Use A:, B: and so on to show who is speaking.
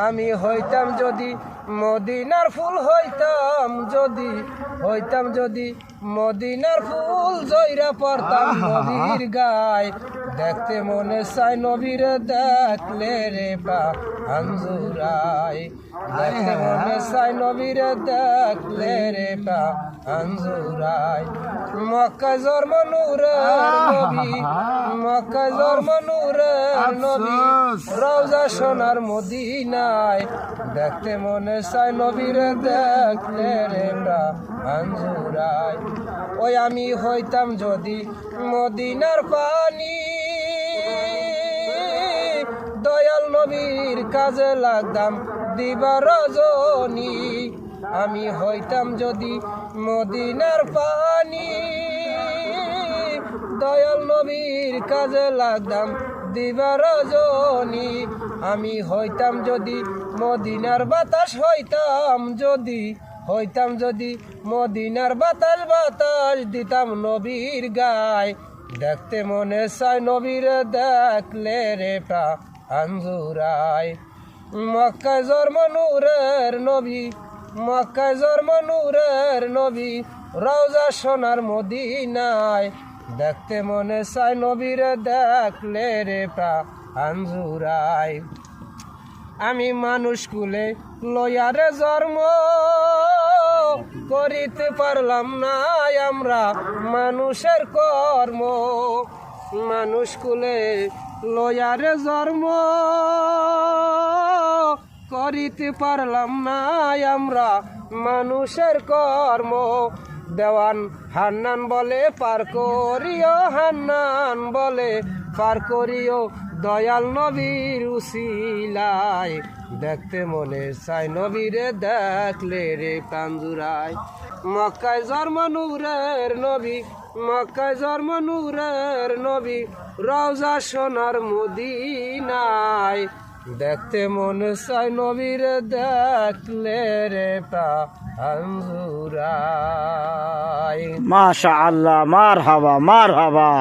A: আমি হইতাম যদি মদিনার ফুল হইতাম যদি মদিনার ফুল জয়রা পড়তাম নবীর গায়। দেখতে মনে চাই নবীর দেখলে রে পা আঞ্জুরাই। দেখতে মনে চাই নবীর দেখলে রে পা আঞ্জুরাই। মক্কায় জন্ম নূরের নবী, মক্কায় জন্ম নূরের নবী, রওজা সোনার মদিনায়। দেখতে মনে চাই নবীর দেখলে রে পা আঞ্জুরাই। ওই আমি হইতাম যদি মদিনার পানি, দয়াল নবীর কাজে লাগতাম দিবা রজনী। আমি হইতাম যদি মদিনার পানি, দয়াল নবীর কাজে লাগতাম দিবা রজনী। আমি হইতাম যদি মদিনার বাতাস হইতাম যদি মদিনার বাতাস দিতাম নবীর গায়। দেখতে মনে চাই নবীর দেখলে রে পা আঞ্জুরাই। মক্কায় জন্ম নূরের নবী, মক্কায় জন্ম নূরের নবী, রওজা সোনার মদিনায়। দেখতে মনে চাই নবীর দেখলে রে পা আঞ্জুরাই। আমি মানুষ কুলে লয়ারে জন্ম করিতে পারলাম না আমরা মানুষের কর্ম। মানুষ কুলে লয়ারে জন্ম করিতে পারলাম না আমরা মানুষের কর্ম। দেওয়ান হান্নান বলে পার করিও, হান্নান বলে পার করিও দয়াল নবীর উসিলায়। দেখতে মনে চাই নবীরে দেখলে রে পাঞ্জুরাই। মক্কায় জন্ম নূরের নবী, মক্কায় জন্ম নূরের নবী, রওজা সোনার মদিনায়। দেখতে মনে চাই নবীরে দেখলে রে পাঞ্জুরাই।
B: মাশাআল্লাহ, মারহাবা মারহাবা।